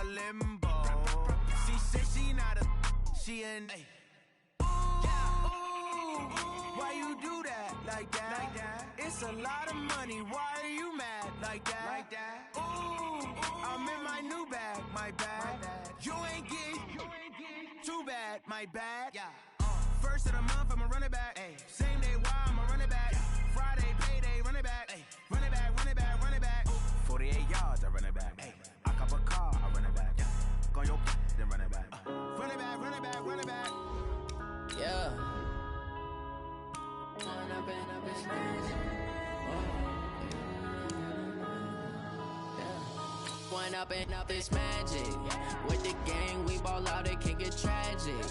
limbo. She said she not a, she an A. Why you do that like that? It's a lot of money. Why are you mad like that? Ooh, I'm in my new bag, my bad. You ain't get too bad, my bad. First of the month, I'ma run it back. Same day, why I'ma run it back. Friday, payday, run it back. Run it back, run it back, run it back. 48 yards, I run it back. I cop a car, I run it back. Go on your then run it back. Run it back, run it back, run it back. Yeah. One up and up is magic. With the gang, we ball out, it can get tragic.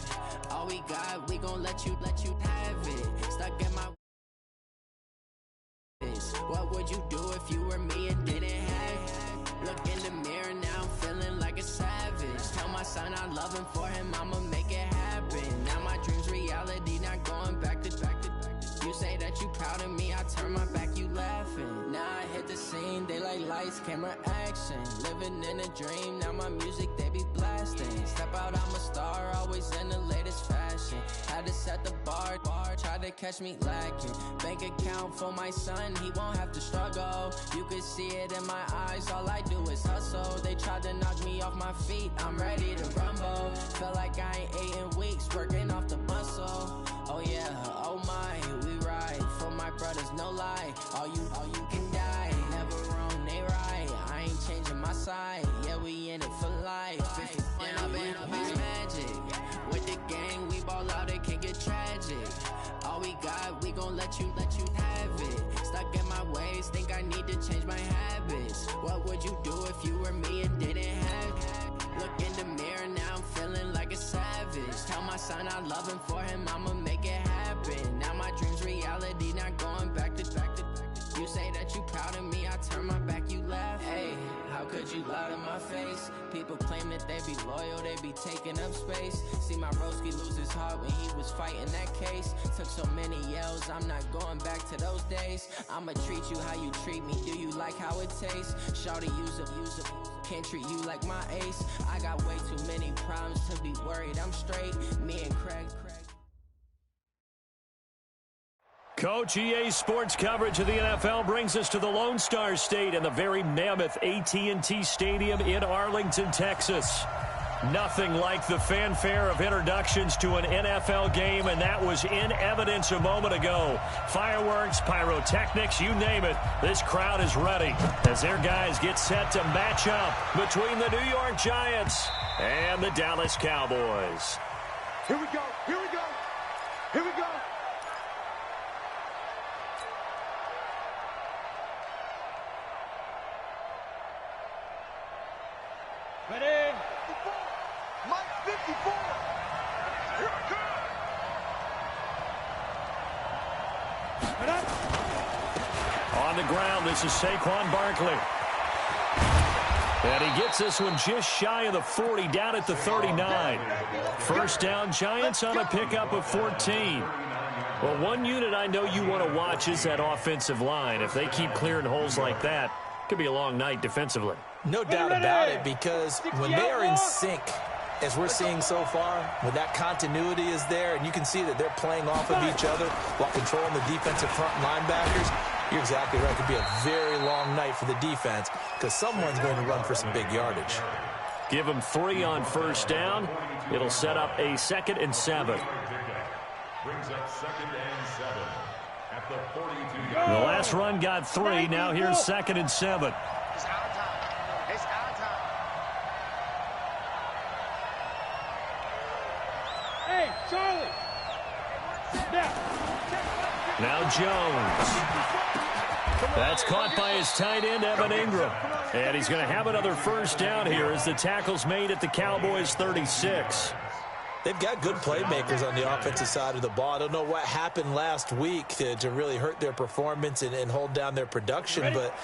All we got, we gon' let you have it. Stuck in my. What would you do if you were me and didn't have it? Look in the mirror now, I'm feeling like a savage. Tell my son I love him, for him I'ma make it happen. Now my dream's reality, not going back to. You say that you proud of me, I turn my back, you laughing. Now I hit the scene, they like lights, camera, action. Living in a dream, now my music, they be blasting. Step out, I'm a star, always in the latest fashion. Had to set the bar, try to catch me lacking. Bank account for my son, he won't have to struggle. You could see it in my eyes, all I do is hustle. They tried to knock me off my feet, I'm ready to rumble. Feel like I ain't ate in weeks, working off the muscle. Oh yeah, oh my, we ride for my brothers, no lie. All you can die, never wrong, they right. I ain't changing my side, yeah, we in it for life. Up is magic. With the gang, we ball out, it can get tragic. All we got, we gon' let you have it. Stuck in my ways, think I need to change my habits. What would you do if you were me and didn't have it? Look in the mirror, now I'm feeling like a savage. Tell my son I love him, for him I'ma make it happen. Now my dream's reality, not going back to. You say that you proud of me, I turn my back, you laugh. Hey, how could you lie to my face? People claim that they be loyal, they be taking up space. See my broski lose his heart when he was fighting that case. Took so many yells, I'm not going back to those days. I'ma treat you how you treat me, do you like how it tastes? Shawty, use up, can't treat you like my ace. I got way too many problems to be worried, I'm straight. Me and Craig. Coach, EA Sports coverage of the NFL brings us to the Lone Star State and the very mammoth AT&T Stadium in Arlington, Texas. Nothing like the fanfare of introductions to an NFL game, and that was in evidence a moment ago. Fireworks, pyrotechnics, you name it. This crowd is ready as their guys get set to match up between the New York Giants and the Dallas Cowboys. Here we go, here we go, here we go. Ready? Mike 54. Here it comes. On the ground, this is Saquon Barkley. And he gets this one just shy of the 40, down at the 39. First down, Giants on a pickup of 14. Well, one unit I know you want to watch is that offensive line. If they keep clearing holes like that, it could be a long night defensively. No doubt about it, because when they are in sync, as we're seeing so far, when that continuity is there and you can see that they're playing off of each other while controlling the defensive front linebackers, you're exactly right. It could be a very long night for the defense because someone's going to run for some big yardage. Give them 3 on first down. It'll set up a 2nd and 7. Brings up 2nd and 7 at the 42. The last run got 3. Now here's 2nd and 7. It's our time. It's our time. Hey, Charlie. Now Jones. That's caught by his tight end, Evan Ingram. And he's going to have another first down here as the tackle's made at the Cowboys' 36. They've got good playmakers on the offensive side of the ball. I don't know what happened last week to really hurt their performance and hold down their production, but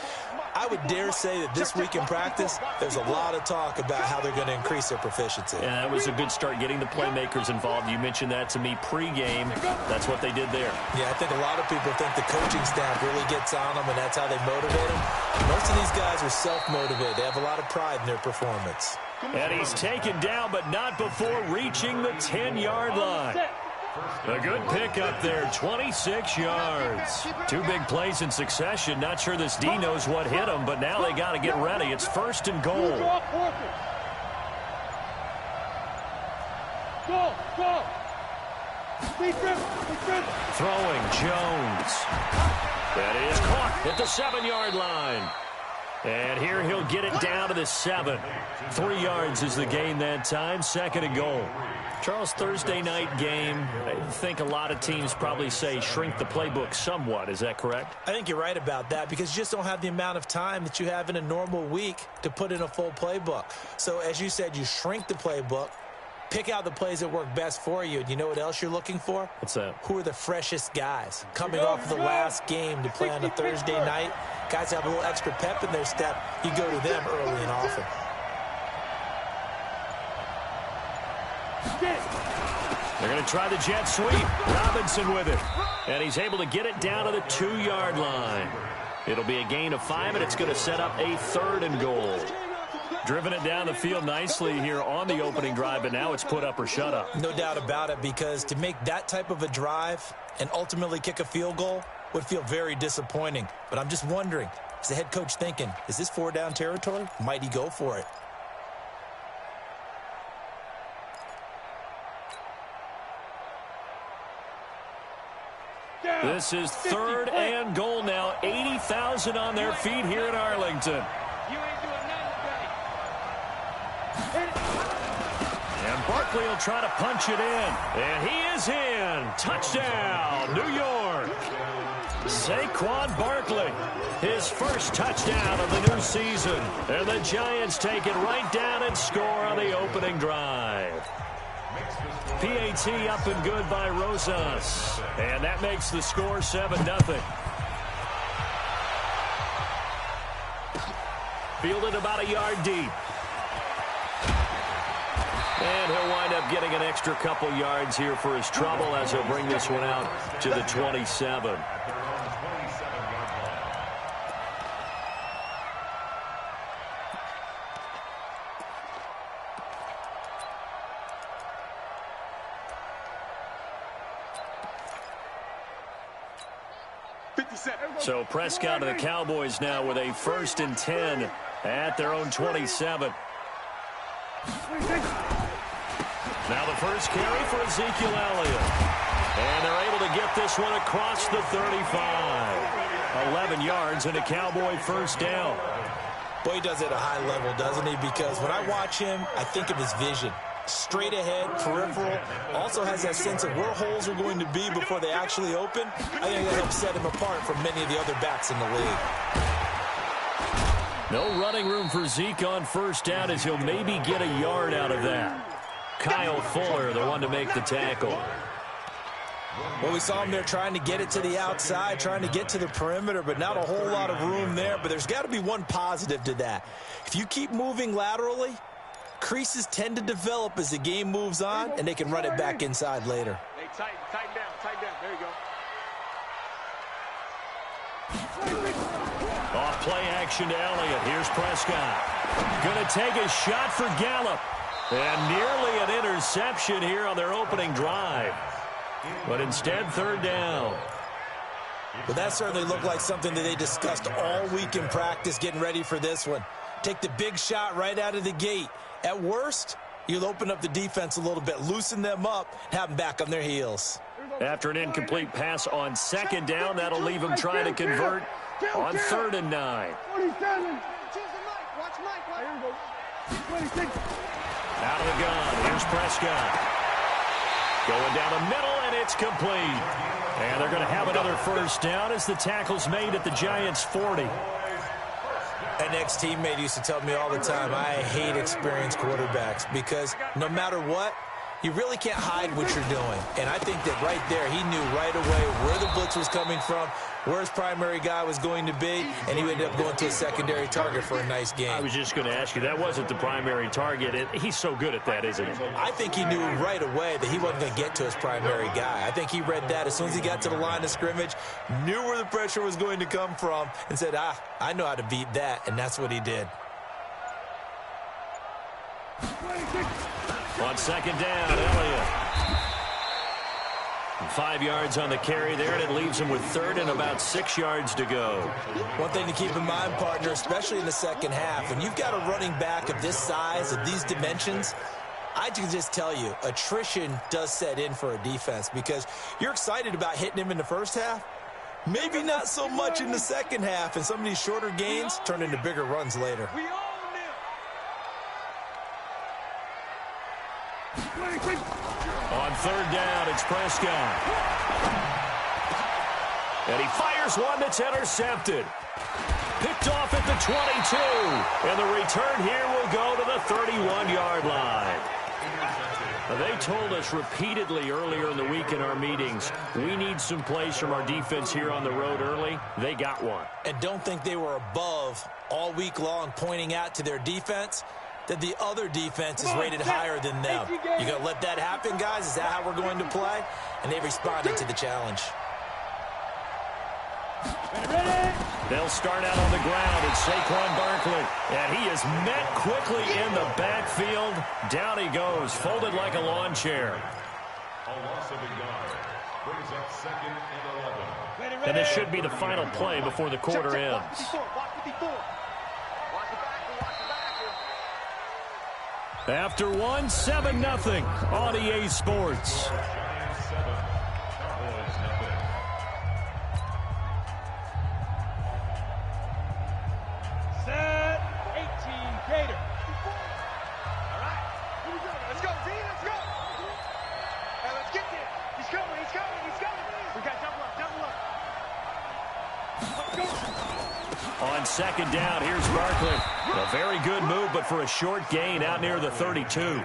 I would dare say that this week in practice, there's a lot of talk about how they're going to increase their proficiency. Yeah, that was a good start, getting the playmakers involved. You mentioned that to me pregame. That's what they did there. Yeah, I think a lot of people think the coaching staff really gets on them, and that's how they motivate them. Most of these guys are self-motivated. They have a lot of pride in their performance. And he's taken down, but not before reaching the 10-yard line. A good pickup there, 26 yards. Two big plays in succession. Not sure this D knows what hit him, but now they got to get ready. It's 1st and goal. Go. Throwing Jones. That is caught at the 7-yard line. And here he'll get it down to the 7. 3 yards is the gain that time. 2nd and goal. Charles, Thursday night game, I think a lot of teams probably say shrink the playbook somewhat. Is that correct? I think you're right about that because you just don't have the amount of time that you have in a normal week to put in a full playbook. So as you said, you shrink the playbook, pick out the plays that work best for you. And you know what else you're looking for? What's that? Who are the freshest guys coming off of the last game to play on a Thursday night? Guys have a little extra pep in their step. You go to them early and often. They're going to try the jet sweep. Robinson with it. And he's able to get it down to the 2-yard line. It'll be a gain of 5, and it's going to set up a 3rd and goal. Driven it down the field nicely here on the opening drive, but now it's put up or shut up. No doubt about it, because to make that type of a drive and ultimately kick a field goal would feel very disappointing. But I'm just wondering, is the head coach thinking, is this 4-down territory? Might he go for it? This is 3rd and goal now. 80,000 on their feet here in Arlington. And Barkley will try to punch it in. And he is in. Touchdown, New York. Saquon Barkley, his first touchdown of the new season. And the Giants take it right down and score on the opening drive. PAT up and good by Rosas. And that makes the score 7-0. Fielded about a yard deep. And he'll wind up getting an extra couple yards here for his trouble as he'll bring this one out to the 27. So Prescott and the Cowboys now with a 1st and 10 at their own 27. Now the first carry for Ezekiel Elliott. And they're able to get this one across the 35. 11 yards and a Cowboy 1st down. Boy, he does it at a high level, doesn't he? Because when I watch him, I think of his vision. Straight ahead, peripheral, also has that sense of where holes are going to be before they actually open. I think that helps set him apart from many of the other backs in the league. No running room for Zeke on 1st down as he'll maybe get a yard out of that. Kyle Fuller, the one to make the tackle. Well, we saw him there trying to get it to the outside, trying to get to the perimeter, but not a whole lot of room there. But there's got to be one positive to that. If you keep moving laterally, creases tend to develop as the game moves on, and they can run it back inside later. Hey, tighten down. There you go. Off play action to Elliott. Here's Prescott. Going to take a shot for Gallup. And nearly an interception here on their opening drive. But instead, 3rd down. But that certainly looked like something that they discussed all week in practice getting ready for this one. Take the big shot right out of the gate. At worst, you'll open up the defense a little bit, loosen them up, have them back on their heels. After an incomplete pass on 2nd down, that'll leave him trying to convert on 3rd and 9. Out of the gun, here's Prescott. Going down the middle, and it's complete. And they're going to have another 1st down as the tackle's made at the Giants' 40. An ex-teammate used to tell me all the time, I hate experienced quarterbacks because no matter what, you really can't hide what you're doing. And I think that right there, he knew right away where the blitz was coming from, where his primary guy was going to be, and he ended up going to a secondary target for a nice game. I was just going to ask you, that wasn't the primary target. He's so good at that, isn't he? I think he knew right away that he wasn't going to get to his primary guy. I think he read that as soon as he got to the line of scrimmage, knew where the pressure was going to come from, and said, I know how to beat that, and that's what he did. On second down, Elliott. 5 yards on the carry there, and it leaves him with third and about 6 yards to go. One thing to keep in mind, partner, especially in the second half, when you've got a running back of this size, of these dimensions, I can just tell you, attrition does set in for a defense because you're excited about hitting him in the first half. Maybe not so much in the second half, and some of these shorter gains turn into bigger runs later. On third down, it's Prescott. And he fires one that's intercepted. Picked off at the 22. And the return here will go to the 31-yard line. They told us repeatedly earlier in the week in our meetings, we need some plays from our defense here on the road early. They got one. And don't think they were above all week long pointing out to their defense that the other defense is rated higher than them. You going to let that happen, guys? Is that how we're going to play? And they responded to the challenge. They'll start out on the ground. It's Saquon Barkley. And he is met quickly in the backfield. Down he goes, folded like a lawn chair. A loss of a yard. Brings up second and 11. And this should be the final play before the quarter ends. After one, 7-0 on EA Sports. Set 18, Gator. All right, here we go. Let's go, Z. Let's go. Hey, let's get there. He's coming. He's coming. He's coming. We got double up. Double up. On second down, here's Barkley. A very good move, but for a short gain out near the 32.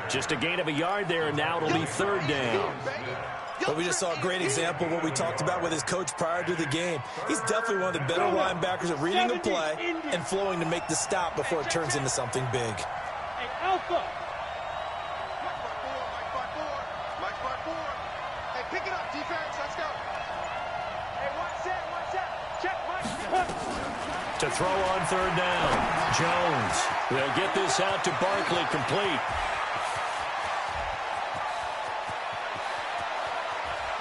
Just a gain of a yard there, and now it'll be third down. But we just saw a great example of what we talked about with his coach prior to the game. He's definitely one of the better linebackers at reading a play and flowing to make the stop before it turns into something big. Hey, Alpha. Mike 4. Hey, pick it up, defense. Let's go. Hey, one set. Check, Mike. To throw on third down, Jones. They'll get this out to Barkley, complete.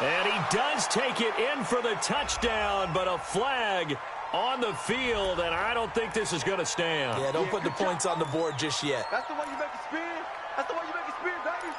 And he does take it in for the touchdown, but a flag on the field, and I don't think this is going to stand. Yeah, don't put the points on the board just yet. That's the way you make it spin. That's the way you make it spin, baby.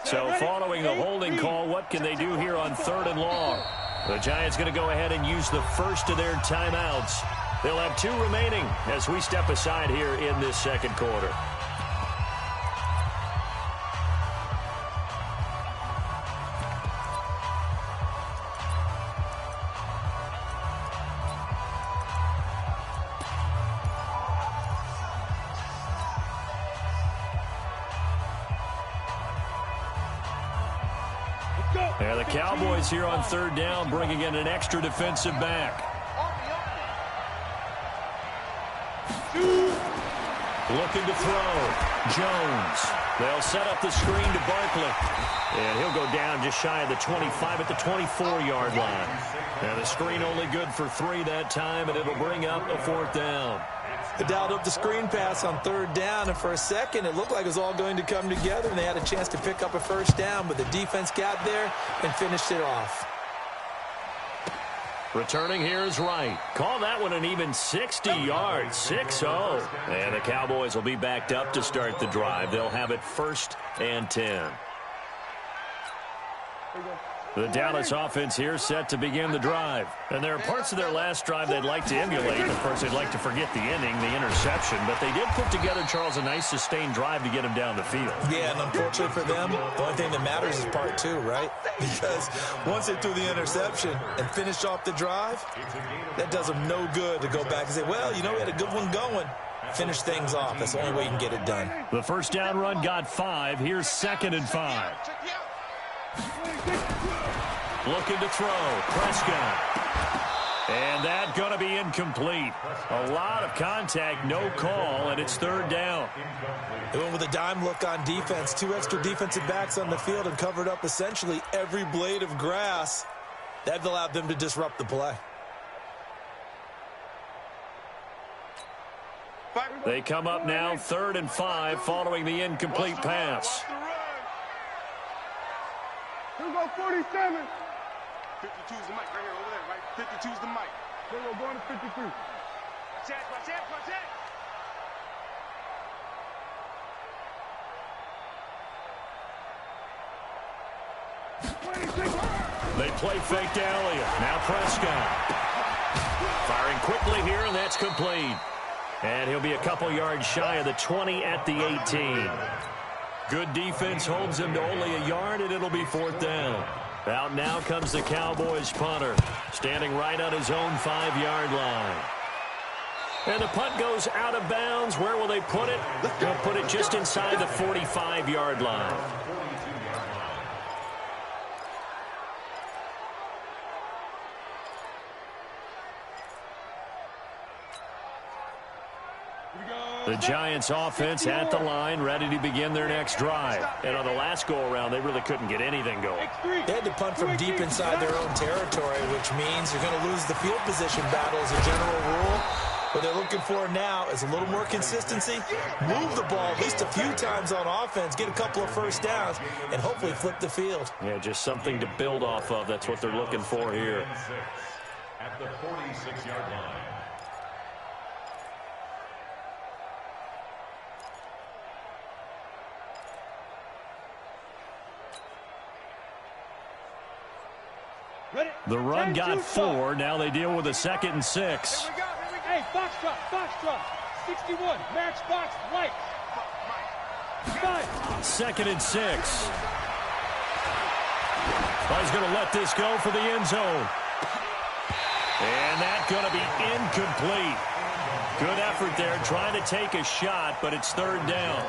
So following the holding call, what can they do here on third and long? The Giants going to go ahead and use the first of their timeouts. They'll have 2 remaining as we step aside here in this second quarter. And the Cowboys here on third down, bringing in an extra defensive back. Looking to throw. Jones. They'll set up the screen to Barkley. And he'll go down just shy of the 25 at the 24-yard line. And the screen only good for 3 that time, and it'll bring up a fourth down. They dialed up the screen pass on third down, and for a second it looked like it was all going to come together, and they had a chance to pick up a first down, but the defense got there and finished it off. Returning here is Wright. Call that one an even 60 yards, 6-0. And the Cowboys will be backed up to start the drive. They'll have it 1st and 10. The Dallas offense here set to begin the drive. And there are parts of their last drive they'd like to emulate. Of course, they'd like to forget the inning, the interception. But they did put together, Charles, a nice sustained drive to get him down the field. Yeah, and unfortunately for them, the only thing that matters is part 2, right? Because once they threw the interception and finished off the drive, that does them no good to go back and say, well, you know, we had a good one going. Finish things off. That's the only way you can get it done. The first down run got 5. Here's 2nd and 5. Looking to throw. Prescott. And that going to be incomplete. A lot of contact, no call, and it's third down. They went with a dime look on defense. 2 extra defensive backs on the field and covered up essentially every blade of grass. That allowed them to disrupt the play. They come up now 3rd and 5 following the incomplete pass. Here we go, 47. 52 is the mic right here, over there, right? 52 is the mic. Here we go, going to 53. Watch that, watch that, watch that. They play fake to Elliott. Now Prescott. Firing quickly here, and that's complete. And he'll be a couple yards shy of the 20 at the 18. Good defense holds him to only a yard, and it'll be 4th down. Out now comes the Cowboys punter, standing right on his own 5-yard line. And the punt goes out of bounds. Where will they put it? They'll put it just inside the 45-yard line. The Giants offense at the line, ready to begin their next drive. And on the last go-around, they really couldn't get anything going. They had to punt from deep inside their own territory, which means you're going to lose the field position battle as a general rule. What they're looking for now is a little more consistency, move the ball at least a few times on offense, get a couple of first downs, and hopefully flip the field. Yeah, just something to build off of. That's what they're looking for here. At the 46-yard line. The run got 4. Now they deal with a 2nd and 6. Hey, box drop. 61, match box, right. 2nd and 6. He's going to let this go for the end zone. And that's going to be incomplete. Good effort there, trying to take a shot, but it's 3rd down.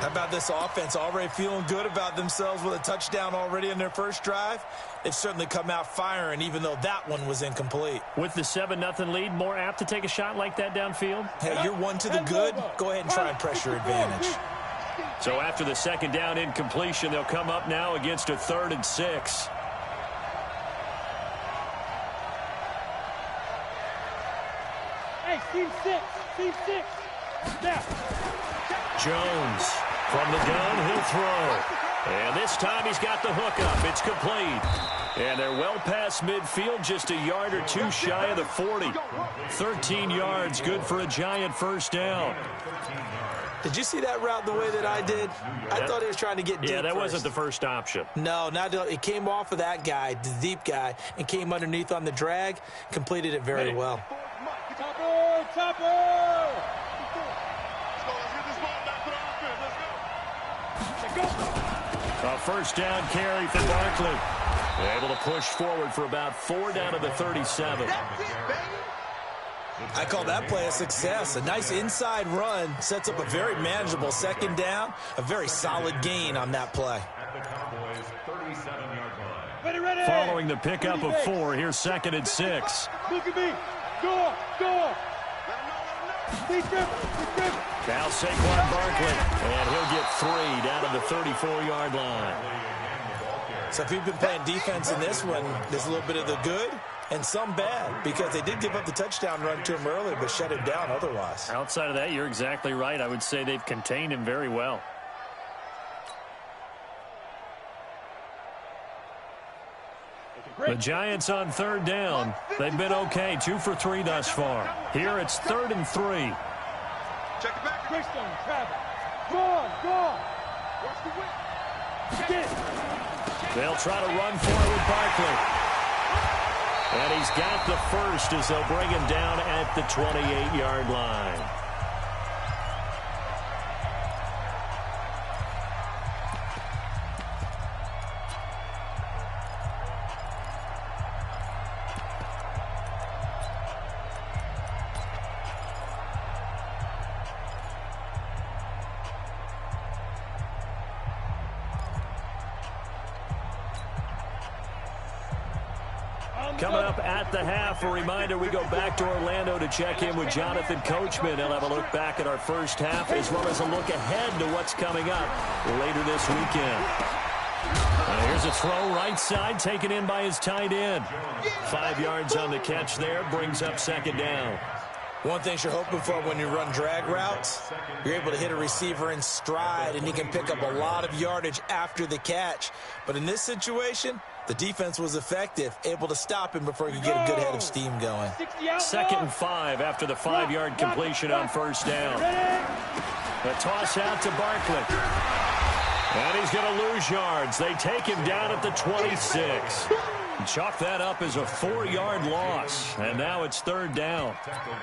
How about this offense already feeling good about themselves with a touchdown already in their first drive? They've certainly come out firing, even though that one was incomplete. With the 7-0 lead, more apt to take a shot like that downfield? Hey, you're one to the good. Go ahead and try and press your advantage. So after the 2nd down incompletion, they'll come up now against a 3rd and 6. Hey, team 6. Now. Jones from the gun, he'll throw. And this time he's got the hook up. It's complete. And they're well past midfield, just a yard or two shy of the 40. 13 yards, good for a Giant first down. Did you see that route the way that I did? I thought he was trying to get deep. Yeah, that wasn't the first option. No, it came off of that guy, the deep guy, and came underneath on the drag, completed it very well. Topper! A first down carry for Barkley. Able to push forward for about 4 down to the 37. I call that play a success. A nice inside run sets up a very manageable 2nd down. A very solid gain on that play. Ready. Following the pickup of 4, here's 2nd and 6. Look at me. Go. Now Saquon Barkley, and he'll get 3 down to the 34-yard line. So if you've been playing defense in this one, there's a little bit of the good and some bad, because they did give up the touchdown run to him earlier, but shut him down otherwise. Outside of that, you're exactly right. I would say they've contained him very well. The Giants on 3rd down. They've been okay, 2 for 3 thus far. Here it's 3rd and 3. Check it back. Greystone, travel. Go on. Watch the whip. Get it. They'll try to run for it with Barkley. And he's got the first as they'll bring him down at the 28-yard line. Coming up at the half, a reminder, we go back to Orlando to check in with Jonathan Coachman. He'll have a look back at our first half as well as a look ahead to what's coming up later this weekend. Here's a throw right side, taken in by his tight end. 5 yards on the catch there, brings up second down. One thing you're hoping for when you run drag routes, you're able to hit a receiver in stride, and he can pick up a lot of yardage after the catch. But in this situation, the defense was effective, able to stop him before he could get a good head of steam going. 2nd and 5 after the 5-yard completion on first down. The toss out to Barkley. And he's going to lose yards. They take him down at the 26. Chalk that up as a 4-yard loss. And now it's 3rd down.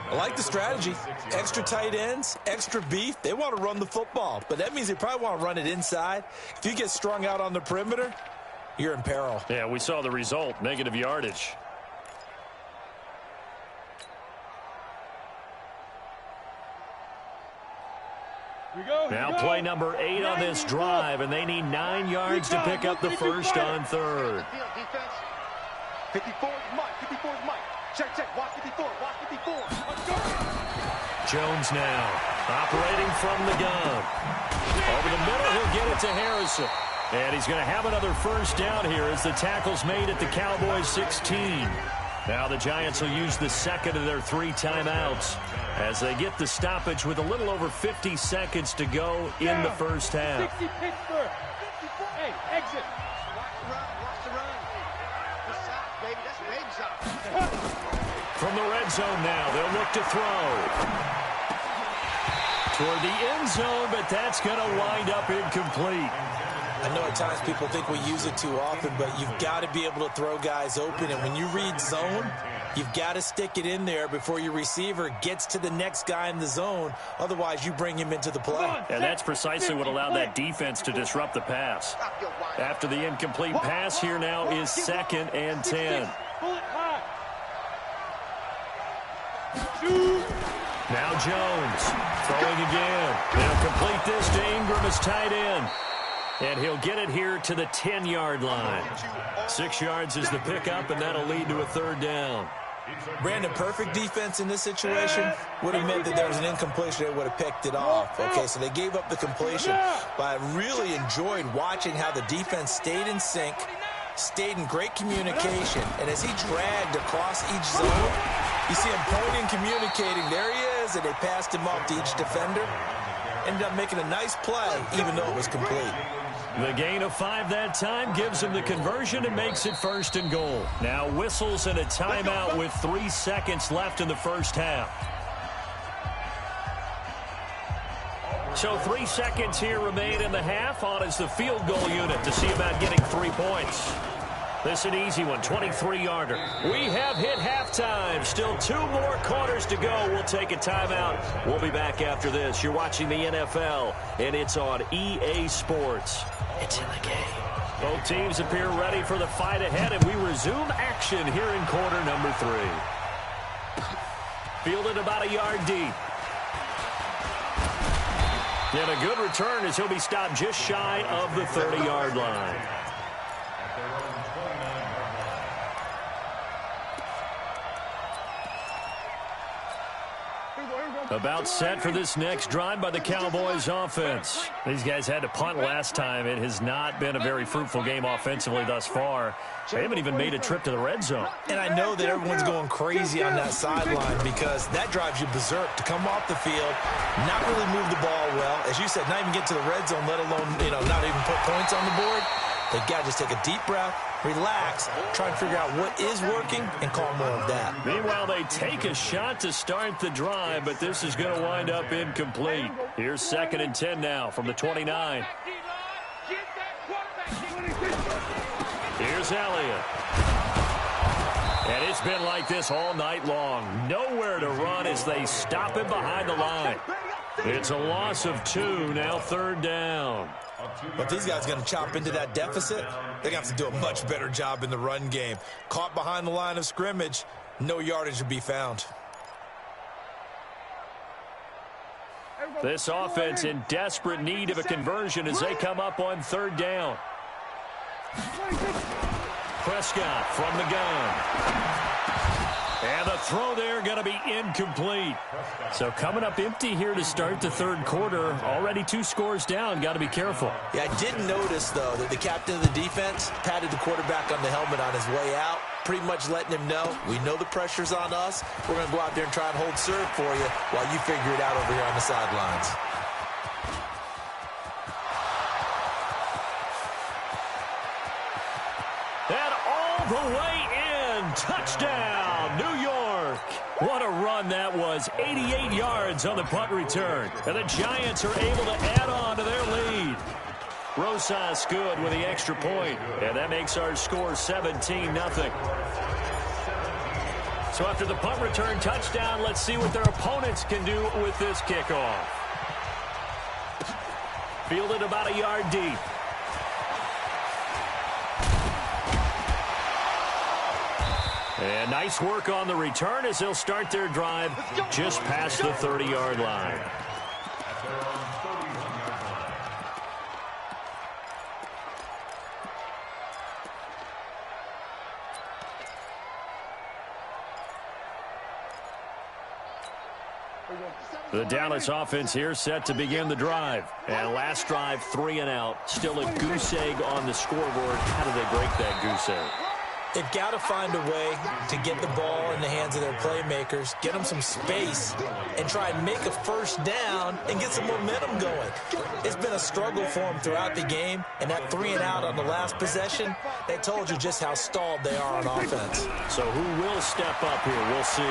I like the strategy. Extra tight ends, extra beef. They want to run the football. But that means they probably want to run it inside. If you get strung out on the perimeter, you're in peril. Yeah, we saw the result. Negative yardage. Now play number 8 on this drive, and they need 9 yards to pick up the first on 3rd. 54 is Mike. 54 is Mike. Check, check. Watch 54. Watch 54. Jones now operating from the gun. Over the middle, he'll get it to Harrison. And he's going to have another first down here as the tackle's made at the Cowboys 16. Now the Giants will use the second of their 3 timeouts as they get the stoppage with a little over 50 seconds to go in the first half. 60 Pittsburgh. 54. Hey, exit. Watch the run. Good shot, baby. That's a big shot. From the red zone now, they'll look to throw. Toward the end zone, but that's going to wind up incomplete. I know at times people think we use it too often, but you've got to be able to throw guys open. And when you read zone, you've got to stick it in there before your receiver gets to the next guy in the zone. Otherwise, you bring him into the play. And that's precisely what allowed that defense to disrupt the pass. After the incomplete pass, here now is 2nd and 10. Now Jones throwing again. They'll complete this to Ingram as tight end. And he'll get it here to the 10-yard line. 6 yards is the pickup, and that'll lead to a 3rd down. Brandon, perfect defense in this situation would have meant that there was an incompletion. They would have picked it off. Okay, so they gave up the completion. But I really enjoyed watching how the defense stayed in sync, stayed in great communication. And as he dragged across each zone, you see him pointing, communicating. There he is, and they passed him off to each defender. Ended up making a nice play, even though it was complete. The gain of 5 that time gives him the conversion and makes it 1st and goal. Now whistles and a timeout with 3 seconds left in the first half. So 3 seconds here remain in the half. On is the field goal unit to see about getting 3 points. This is an easy one, 23-yarder. We have hit halftime. Still 2 more quarters to go. We'll take a timeout. We'll be back after this. You're watching the NFL, and it's on EA Sports. It's in the game. Both teams appear ready for the fight ahead, and we resume action here in quarter number 3. Fielded about a yard deep. And a good return as he'll be stopped just shy of the 30-yard line. About set for this next drive by the Cowboys offense. These guys had to punt last time. It has not been a very fruitful game offensively thus far. They haven't even made a trip to the red zone. And I know that everyone's going crazy on that sideline because that drives you berserk to come off the field, not really move the ball well. As you said, not even get to the red zone, let alone, not even put points on the board. They've got to just take a deep breath, relax, try and figure out what is working, and call more of that. Meanwhile, they take a shot to start the drive, but this is going to wind up incomplete. Here's 2nd and 10 now from the 29. Here's Elliott. And it's been like this all night long. Nowhere to run as they stop him behind the line. It's a loss of 2, now 3rd down. But these guys are going to chop into that deficit. They're going to have to do a much better job in the run game. Caught behind the line of scrimmage, no yardage to be found. This offense in desperate need of a conversion as they come up on 3rd down. Prescott from the gun. And the throw there going to be incomplete. So coming up empty here to start the third quarter. Already 2 scores down. Got to be careful. Yeah, I did notice, though, that the captain of the defense patted the quarterback on the helmet on his way out, pretty much letting him know, we know the pressure's on us. We're going to go out there and try and hold serve for you while you figure it out over here on the sidelines. And all the way in. Touchdown, New York. What a run that was. 88 yards on the punt return. And the Giants are able to add on to their lead. Rosas good with the extra point. And that makes our score 17-0. So after the punt return touchdown, let's see what their opponents can do with this kickoff. Fielded about a yard deep. And nice work on the return as they'll start their drive just past the 30-yard line. The Dallas offense here set to begin the drive. And last drive, 3 and out. Still a goose egg on the scoreboard. How do they break that goose egg? They've got to find a way to get the ball in the hands of their playmakers, get them some space, and try and make a first down and get some momentum going. It's been a struggle for them throughout the game, and that 3 and out on the last possession, they told you just how stalled they are on offense. So who will step up here? We'll see.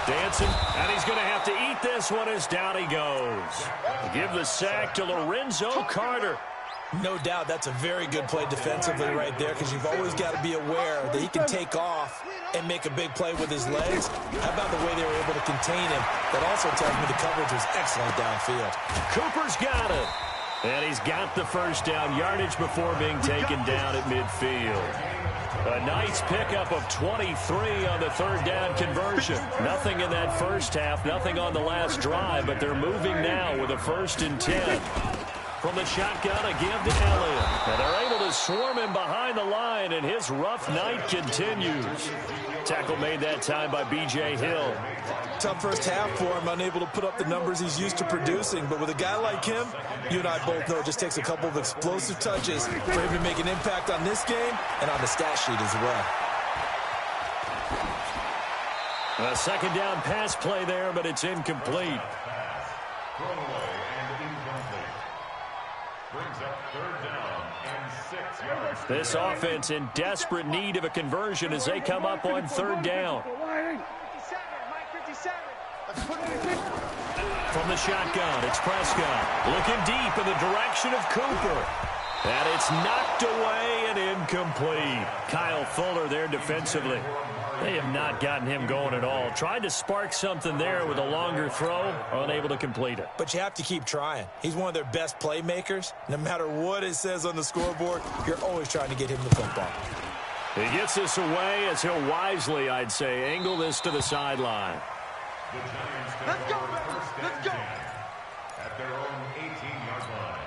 Dancing, and he's going to have to eat this one as down he goes. Give the sack to Lorenzo Carter. No doubt that's a very good play defensively right there, because you've always got to be aware that he can take off and make a big play with his legs. How about the way they were able to contain him? That also tells me the coverage was excellent downfield. Cooper's got it. And he's got the first down yardage before being taken down at midfield. A nice pickup of 23 on the third down conversion. Nothing in that first half, nothing on the last drive, but they're moving now with a 1st and 10. From the shotgun, a give to Elliott. And they're able to swarm him behind the line, and his rough night continues. Tackle made that time by B.J. Hill. Tough first half for him, unable to put up the numbers he's used to producing. But with a guy like him, you and I both know it just takes a couple of explosive touches for him to make an impact on this game and on the stat sheet as well. A second down pass play there, but it's incomplete. Brings up 3rd down and 6 yards. This offense in desperate need of a conversion as they come up on 3rd down. From the shotgun, it's Prescott. Looking deep in the direction of Cooper. And it's knocked away and incomplete. Kyle Fuller there defensively. They have not gotten him going at all. Tried to spark something there with a longer throw, unable to complete it. But you have to keep trying. He's one of their best playmakers. No matter what it says on the scoreboard, you're always trying to get him the football. He gets this away as he'll wisely, I'd say, angle this to the sideline. The Giants take over 1st and 10 at their own 18-yard line.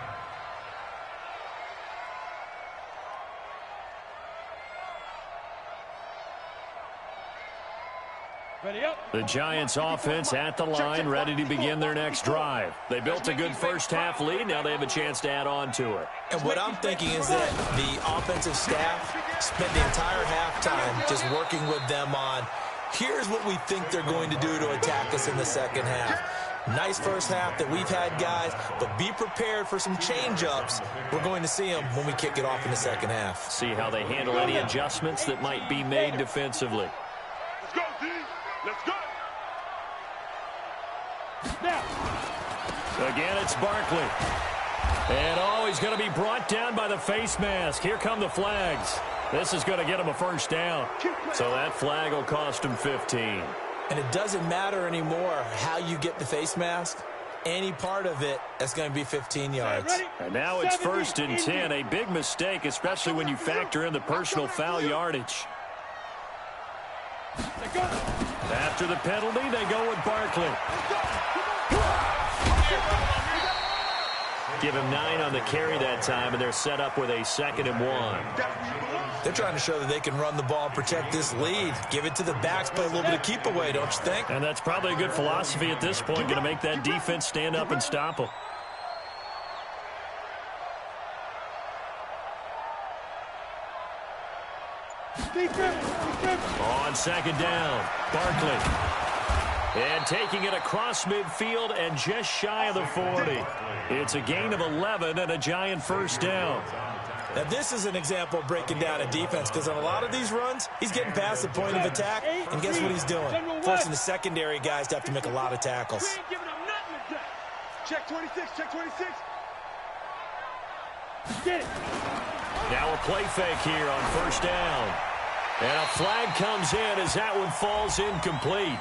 The Giants offense at the line, ready to begin their next drive. They built a good first half lead. Now they have a chance to add on to it. And what I'm thinking is that the offensive staff spent the entire halftime just working with them on, here's what we think they're going to do to attack us in the second half. Nice first half that we've had, guys, but be prepared for some change-ups. We're going to see them when we kick it off in the second half. See how they handle any adjustments that might be made defensively. Let's go, D. Let's go. Now. Again, it's Barkley. And, he's going to be brought down by the face mask. Here come the flags. This is going to get him a first down. So that flag will cost him 15. And it doesn't matter anymore how you get the face mask. Any part of it, that's going to be 15 yards. And now it's 1st and 10. A big mistake, especially when you factor in the personal foul yardage. After the penalty, they go with Barkley. Give him 9 on the carry that time, and they're set up with a 2nd and 1. They're trying to show that they can run the ball and protect this lead. Give it to the backs, play a little bit of keep away, don't you think? And that's probably a good philosophy at this point, going to make that defense stand up and stop them. On 2nd down, Barkley. And taking it across midfield and just shy of the 40. It's a gain of 11 and a giant 1st down. Now, this is an example of breaking down a defense, because on a lot of these runs, he's getting past the point of attack, and guess what he's doing? Forcing the secondary guys to have to make a lot of tackles. Check 26, check 26. Get it. Now a play fake here on 1st down. And a flag comes in as that one falls incomplete.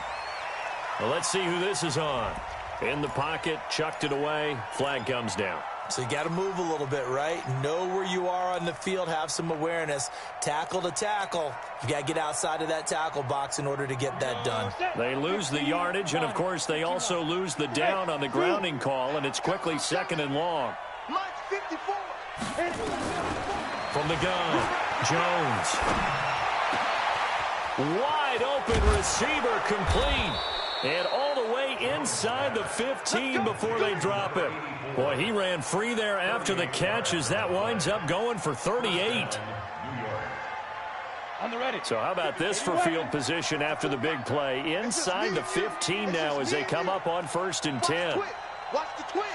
Well, let's see who this is on. In the pocket, chucked it away, flag comes down. So you got to move a little bit, right? Know where you are on the field, have some awareness. Tackle to tackle. You got to get outside of that tackle box in order to get that done. They lose the yardage, and of course they also lose the down on the grounding call, and it's quickly 2nd and long. Mike 54. From the gun, Jones. Wide open receiver, complete. And all the way inside the 15 before they drop it. Boy, he ran free there after the catch as that winds up going for 38. On the ready. So how about this for field position after the big play? Inside the 15 now as they come up on 1st and 10. Watch the twist.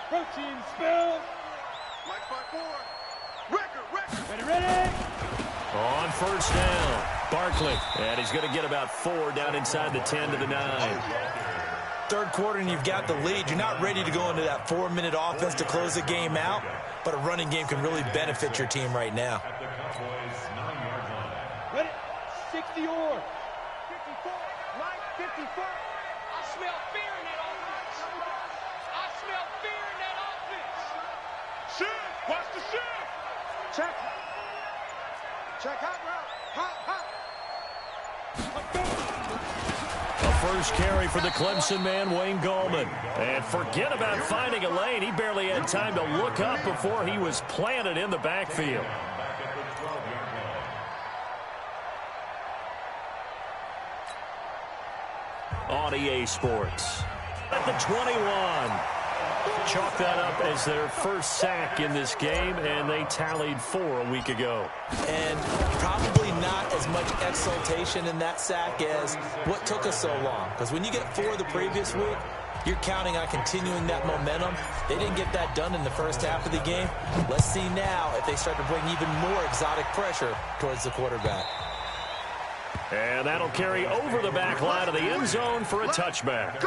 Protein spill. Mike 54. Record. Ready. On 1st down, Barkley. And he's going to get about 4 down inside the 10 to the 9. 3rd quarter and you've got the lead. You're not ready to go into that 4-minute offense to close the game out, but a running game can really benefit your team right now. Ready. 60 or 54. Mike 54. I smell fear in that offense. I smell fear in that offense. Shift. Watch the shift. Check. Check hot route. Hot. A 1st carry for the Clemson man, Wayne Gallman. And forget about finding a lane. He barely had time to look up before he was planted in the backfield. On EA Sports. At the 21. Chalk that up as their 1st sack in this game, and they tallied 4 a week ago. And probably not as much exultation in that sack as what took us so long. Because when you get 4 the previous week, you're counting on continuing that momentum. They didn't get that done in the 1st half of the game. Let's see now if they start to bring even more exotic pressure towards the quarterback. And that'll carry over the back line of the end zone for a touchback.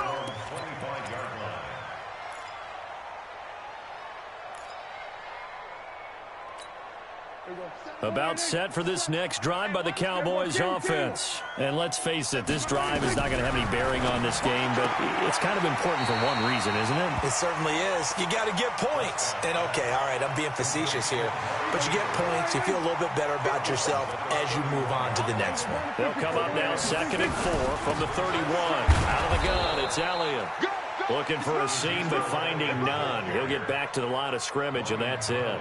About set for this next drive by the Cowboys offense. And let's face it, this drive is not going to have any bearing on this game, but it's kind of important for one reason, isn't it? It certainly is. You got to get points. And okay, all right, I'm being facetious here, but you get points, you feel a little bit better about yourself as you move on to the next one. They'll come up now 2nd and 4 from the 31. Out of the gun, it's Elliott. Looking for a seam, but finding none. He'll get back to the line of scrimmage, and that's it.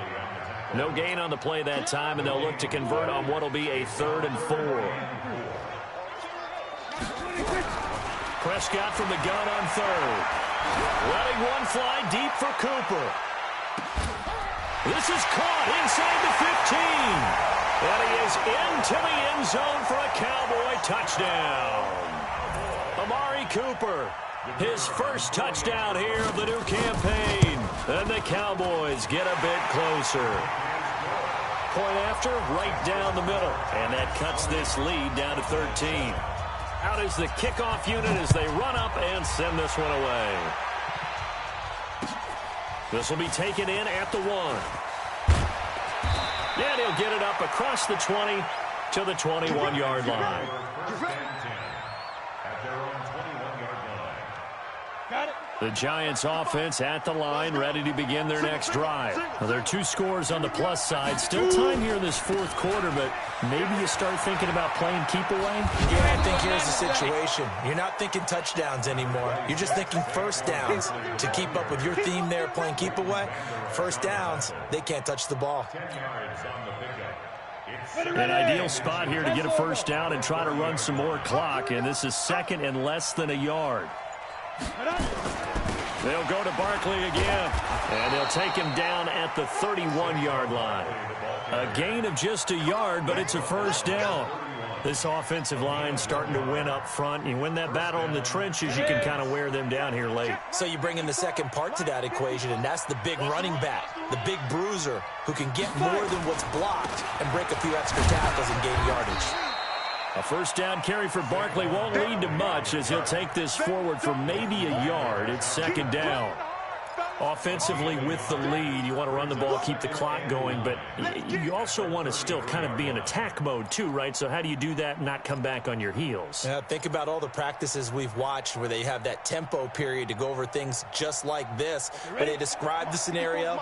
No gain on the play that time, and they'll look to convert on what will be a 3rd and 4. Prescott from the gun on 3rd. Letting one fly deep for Cooper. This is caught inside the 15. And he is into the end zone for a Cowboy touchdown. Amari Cooper, his 1st touchdown here of the new campaign. And the Cowboys get a bit closer. Point after, right down the middle. And that cuts this lead down to 13. Out is the kickoff unit as they run up and send this one away. This will be taken in at the 1. And he'll get it up across the 20 to the 21-yard line. Got it. The Giants offense at the line, ready to begin their next drive. Well, there are 2 scores on the plus side. Still time here in this fourth quarter, but maybe you start thinking about playing keep away? Yeah, I think here's the situation. You're not thinking touchdowns anymore. You're just thinking first downs. To keep up with your theme there, playing keep away, first downs, they can't touch the ball. An ideal spot here to get a first down and try to run some more clock, and this is second and less than a yard. They'll go to Barkley again, and they'll take him down at the 31-yard line. A gain of just a yard, but it's a first down. This offensive line starting to win up front. You win that battle in the trenches, you can kind of wear them down here late. So you bring in the second part to that equation, and that's the big running back, the big bruiser, who can get more than what's blocked and break a few extra tackles and gain yardage. A first down carry for Barkley won't lead to much as he'll take this forward for maybe a yard. It's second down. Offensively with the lead, you want to run the ball, keep the clock going, but you also want to still kind of be in attack mode too, right? So how do you do that and not come back on your heels? Yeah, think about all the practices we've watched where they have that tempo period to go over things just like this, where they describe the scenario,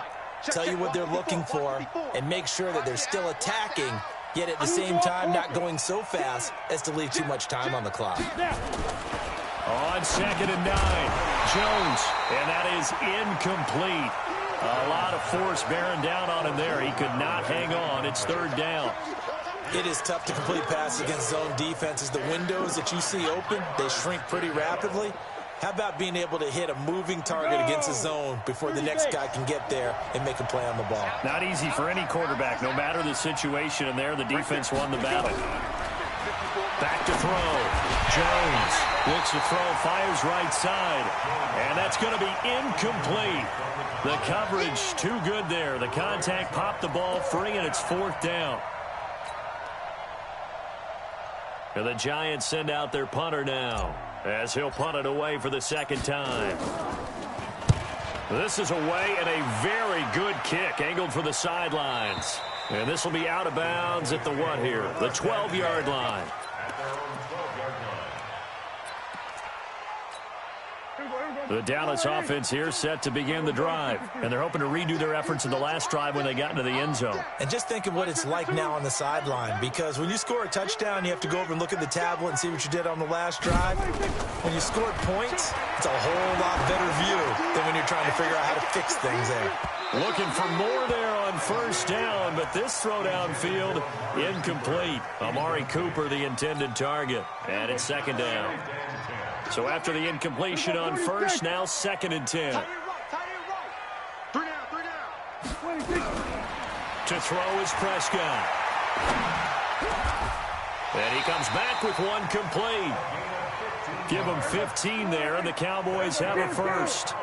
tell you what they're looking for, and make sure that they're still attacking, yet at the same time not going so fast as to leave too much time on the clock. On second and 9, Jones, and that is incomplete. A lot of force bearing down on him there. He could not hang on. It's third down. It is tough to complete passes against zone defenses. The windows that you see open, they shrink pretty rapidly. How about being able to hit a moving target against a zone before the next guy can get there and make a play on the ball? Not easy for any quarterback, no matter the situation. And there, the defense won the battle. Back to throw. Jones looks to throw, fires right side. And that's going to be incomplete. The coverage too good there. The contact popped the ball free, and it's fourth down. And the Giants send out their punter now, as he'll punt it away for the second time. This is away and a very good kick, angled for the sidelines. And this will be out of bounds at the what here? The 12-yard line. The Dallas offense here set to begin the drive, and they're hoping to redo their efforts in the last drive when they got into the end zone. And just think of what it's like now on the sideline, because when you score a touchdown, you have to go over and look at the tablet and see what you did on the last drive. When you scored points, it's a whole lot better view than when you're trying to figure out how to fix things there. Looking for more there on first down, but this throw downfield incomplete. Amari Cooper, the intended target, and it's second down. So after the incompletion on first, now second and 10. To throw is Prescott. And he comes back with one complete. Give him 15 there, and the Cowboys have a first.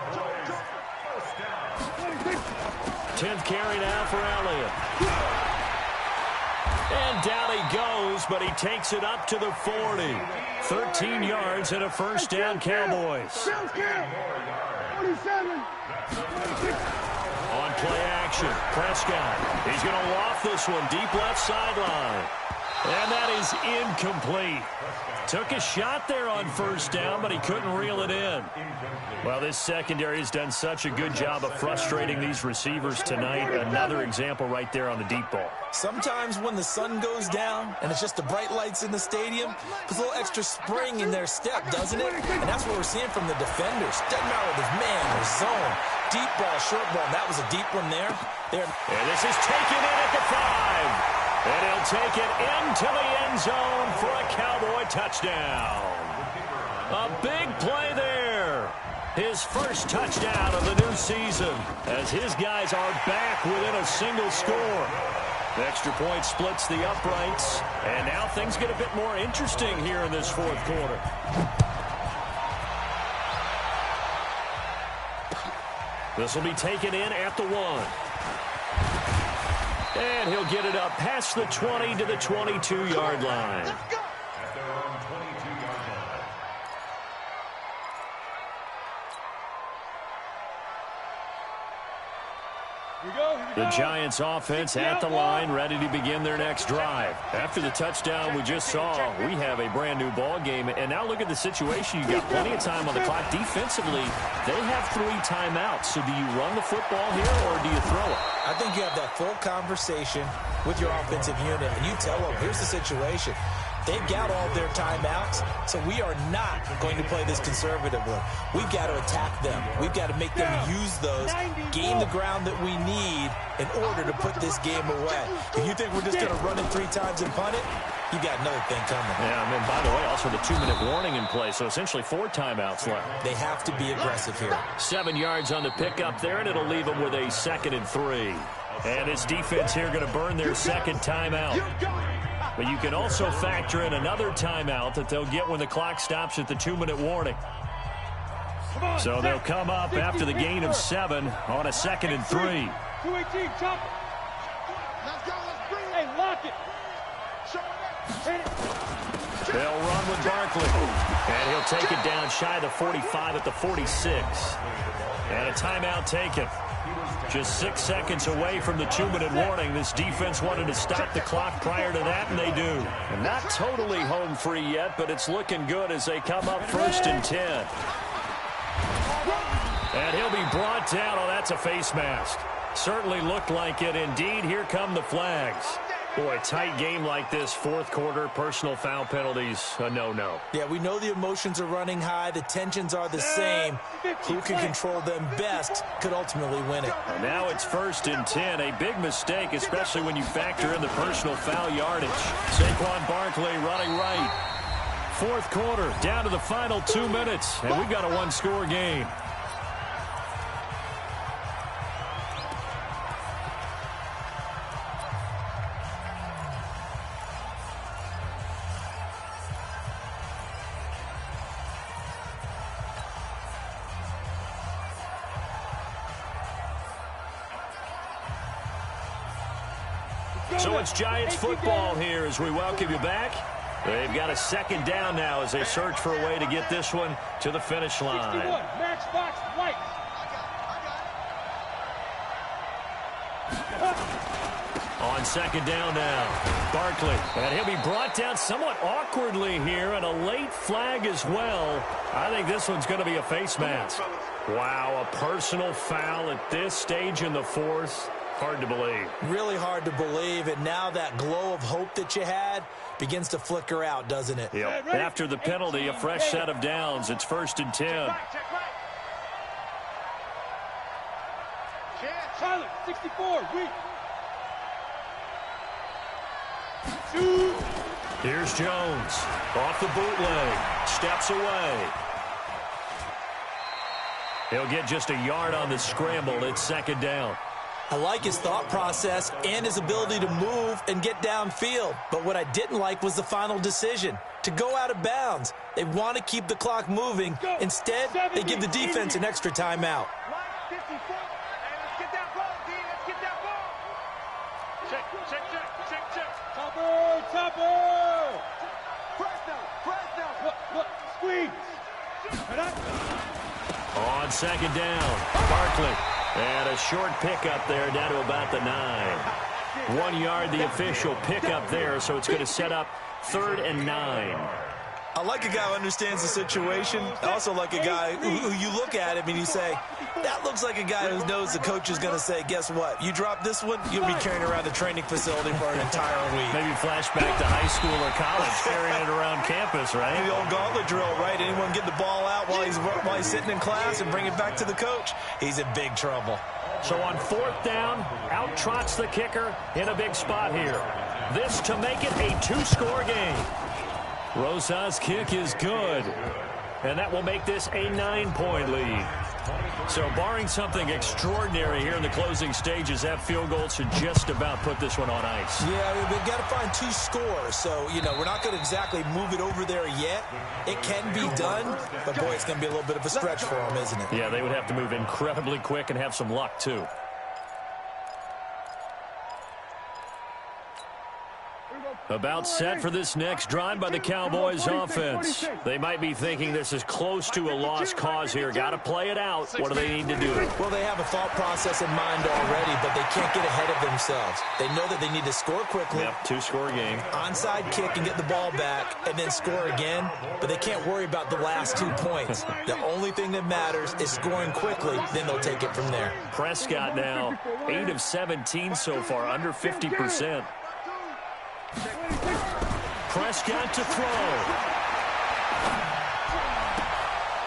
10th carry now for Elliott. And down he goes, but he takes it up to the 40. 13 yards and a first down, Cowboys. On play action, Prescott. He's going to loft this one deep left sideline. And that is incomplete. Took a shot there on first down, but he couldn't reel it in. Well, this secondary has done such a good job of frustrating these receivers tonight. Another example right there on the deep ball. Sometimes when the sun goes down and it's just the bright lights in the stadium, there's a little extra spring in their step, doesn't it? And that's what we're seeing from the defenders. Doesn't matter whether it's man or zone. Deep ball, short ball. That was a deep one there. And this is taken in at the 5. And he'll take it into the end zone for a Cowboy touchdown. A big play there. His first touchdown of the new season as his guys are back within a single score. The extra point splits the uprights, and now things get a bit more interesting here in this fourth quarter. This will be taken in at the 1. And he'll get it up past the 20 to the 22-yard line. At their own 22-yard line. The Giants offense at the line, ready to begin their next drive. After the touchdown we just saw, we have a brand new ball game. And now look at the situation. You got plenty of time on the clock. Defensively, they have 3 timeouts. So do you run the football here or do you throw it? I think you have that full conversation with your offensive unit, and you tell them, here's the situation. They've got all their timeouts, so we are not going to play this conservatively. We've got to attack them. We've got to make them use those, gain the ground that we need in order to put this game away. If you think we're just going to run it 3 times and punt it, you got another thing coming. Yeah, and then, by the way, also the 2-minute warning in play, so essentially 4 timeouts left. They have to be aggressive here. 7 yards on the pickup there, and it'll leave them with a 2nd and 3. And this defense here going to burn their 2nd timeout. But you can also factor in another timeout that they'll get when the clock stops at the 2-minute warning. So they'll come up after the gain of 7 on a 2nd and 3. 218, chop it. Let's go, let's bring it. Hey, lock it. They'll run with Barkley. And he'll take it down shy of the 45 at the 46. And a timeout taken. Just 6 seconds away from the 2-minute warning. This defense wanted to stop the clock prior to that, and they do. And not totally home free yet, but it's looking good as they come up 1st and 10. And he'll be brought down. Oh, that's a face mask. Certainly looked like it. Indeed, here come the flags. Boy, tight game like this, 4th quarter, personal foul penalties, a no-no. Yeah, we know the emotions are running high. The tensions are the same. Who can control them best could ultimately win it. And now it's 1st and 10. A big mistake, especially when you factor in the personal foul yardage. Saquon Barkley running right. 4th quarter, down to the final 2 minutes, and we've got a 1-score game. So it's Giants football here as we welcome you back. They've got a 2nd down now as they search for a way to get this one to the finish line. 61, Matchbox White. On 2nd down now, Barkley. And he'll be brought down somewhat awkwardly here, and a late flag as well. I think this one's going to be a face mask. Wow, a personal foul at this stage in the 4th. Hard to believe. Really hard to believe, and now that glow of hope that you had begins to flicker out, doesn't it? Yep. After the penalty, a fresh set of downs. It's 1st and 10. Tyler, 64, weak. Here's Jones. Off the bootleg. Steps away. He'll get just a yard on the scramble. It's 2nd down. I like his thought process and his ability to move and get downfield. But what I didn't like was the final decision, to go out of bounds. They want to keep the clock moving. Instead, they give the defense an extra timeout. Topper! Look, squeeze! On 2nd down, Barkley. And a short pickup there down to about the 9. 1 yard, the official pickup there, so it's going to set up 3rd and 9. I like a guy who understands the situation. I also like a guy who you look at him and you say, that looks like a guy who knows the coach is going to say, guess what? You drop this one, you'll be carrying around the training facility for an entire week. Maybe flashback to high school or college, carrying it around campus, right? The old gauntlet drill, right? Anyone get the ball out while he's sitting in class and bring it back to the coach? He's in big trouble. So on 4th down, out trots the kicker in a big spot here. This to make it a 2-score game. Rosa's kick is good, and that will make this a 9-point lead. So barring something extraordinary here in the closing stages, that field goal should just about put this one on ice. Yeah, we've got to find 2 scores, so, we're not going to exactly move it over there yet. It can be done, but, boy, it's going to be a little bit of a stretch for them, isn't it? Yeah, they would have to move incredibly quick and have some luck, too. About set for this next drive by the Cowboys offense. They might be thinking this is close to a lost cause here. Got to play it out. What do they need to do? Well, they have a thought process in mind already, but they can't get ahead of themselves. They know that they need to score quickly. Yep, two-score game. Onside kick and get the ball back and then score again, but they can't worry about the last 2 points. The only thing that matters is scoring quickly, then they'll take it from there. Prescott now 8 of 17 so far, under 50%. Prescott to throw.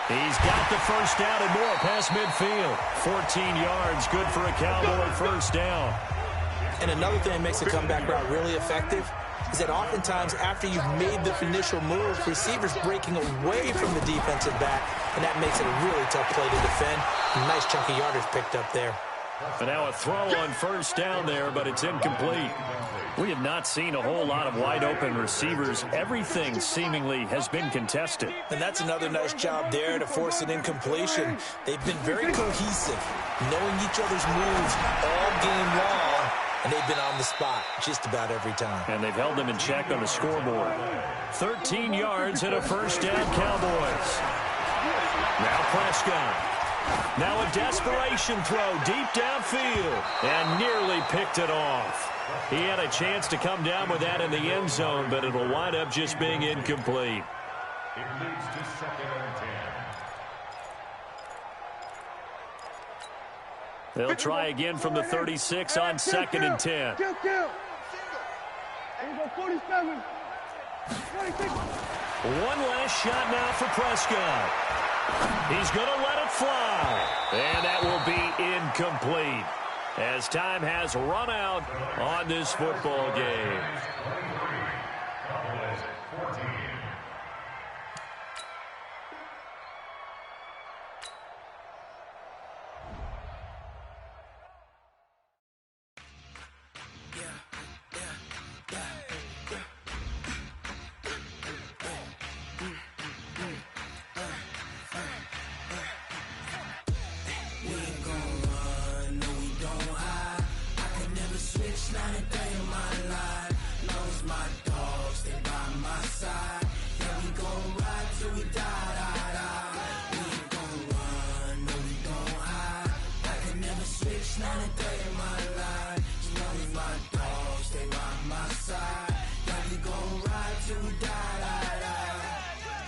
He's got the first down and more past midfield. 14 yards, good for a Cowboy first down. And another thing that makes a comeback route really effective is that oftentimes after you've made the initial move, receivers breaking away from the defensive back, and that makes it a really tough play to defend. A nice chunk of yardage picked up there. And now a throw on first down there, but it's incomplete. We have not seen a whole lot of wide-open receivers. Everything seemingly has been contested. And that's another nice job there to force an incompletion. They've been very cohesive, knowing each other's moves all game long, and they've been on the spot just about every time. And they've held them in check on the scoreboard. 13 yards and a first down, Cowboys. Now Prescott. Now a desperation throw deep downfield and nearly picked it off. He had a chance to come down with that in the end zone, but it'll wind up just being incomplete. It leads to 2nd and 10. They'll try again from the 36 on 2nd and 10. One last shot now for Prescott. He's going to let it fly. And that will be incomplete as time has run out on this football game.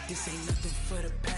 This ain't nothing for the past.